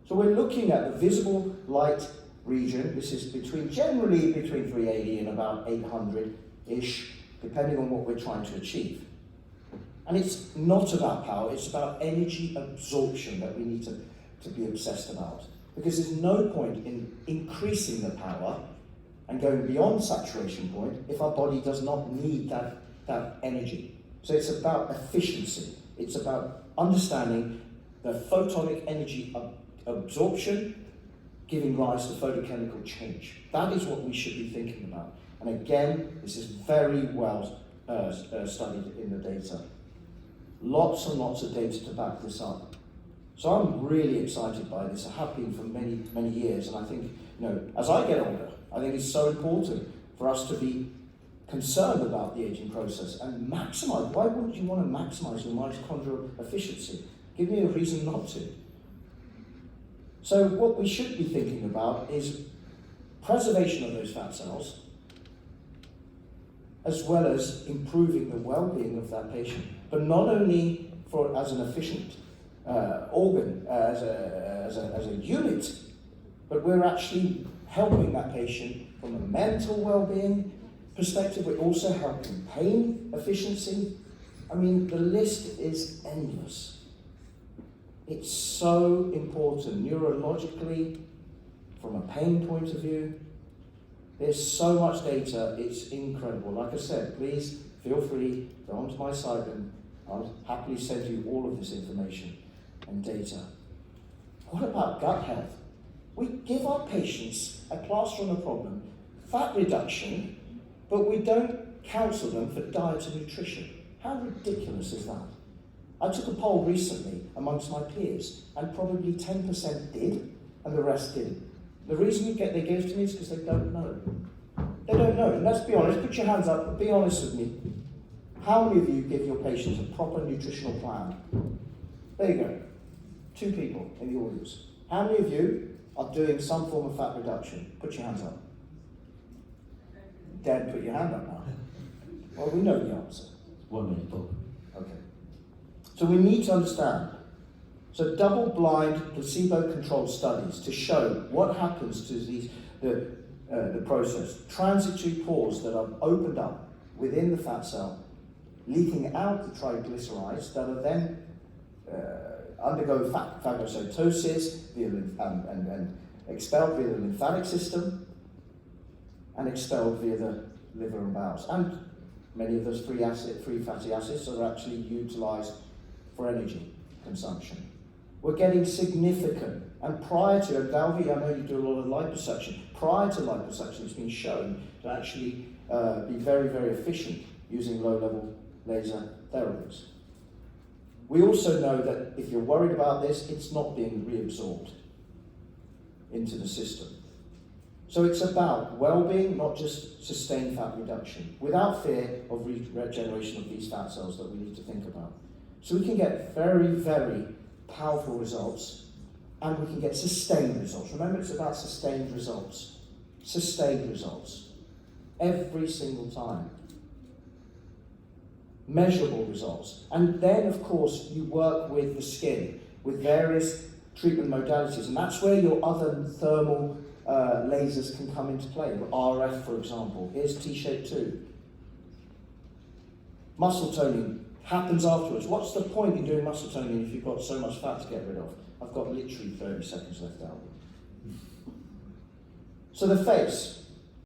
So we're looking at the visible light region. This is generally between 380 and about 800-ish, depending on what we're trying to achieve. And it's not about power, it's about energy absorption that we need to be obsessed about. Because there's no point in increasing the power and going beyond saturation point if our body does not need that energy. So it's about efficiency. It's about understanding the photonic energy absorption giving rise to photochemical change. That is what we should be thinking about. And again, this is very well studied in the data. Lots and lots of data to back this up. So I'm really excited by this. I have been for many, many years, and I think, as I get older, I think it's so important for us to be concerned about the aging process and maximize. Why wouldn't you want to maximize your mitochondrial efficiency? Give me a reason not to. So what we should be thinking about is preservation of those fat cells, as well as improving the well-being of that patient, but not only as an efficient organ, as a unit, but we're actually helping that patient from a mental well-being perspective. We're also helping pain efficiency. I mean, the list is endless. It's so important neurologically, from a pain point of view. There's so much data, it's incredible. Like I said, please feel free, go onto my site and I'll happily send you all of this information and data. What about gut health? We give our patients a plaster on the problem, fat reduction, but we don't counsel them for diet and nutrition. How ridiculous is that? I took a poll recently amongst my peers, and probably 10% did, and the rest didn't. The reason they gave to me is because they don't know. They don't know, and let's be honest, put your hands up, and be honest with me. How many of you give your patients a proper nutritional plan? There you go. 2 people in the audience. How many of you are doing some form of fat reduction? Put your hands up. Dad, put your hand up now. Well, we know the answer. 1 minute talk. Okay. So we need to understand. So double-blind, placebo-controlled studies to show what happens to the process. Transitory pores that are opened up within the fat cell, leaking out the triglycerides that are then undergo phagocytosis and expelled via the lymphatic system and expelled via the liver and bowels. And many of those free fatty acids are actually utilized for energy consumption. We're getting significant, and prior to, and Dalvi, I know you do a lot of liposuction, prior to liposuction it's been shown to actually be very, very efficient using low-level laser therapies. We also know that if you're worried about this, it's not being reabsorbed into the system. So it's about well-being, not just sustained fat reduction, without fear of regeneration of these fat cells that we need to think about. So we can get very, very powerful results, and we can get sustained results. Remember, it's about sustained results. Sustained results. Every single time. Measurable results. And then, of course, you work with the skin, with various treatment modalities, and that's where your other thermal lasers can come into play. RF, for example. Here's T-shape 2. Muscle toning happens afterwards. What's the point in doing muscle toning if you've got so much fat to get rid of? I've got literally 30 seconds left out. So the face.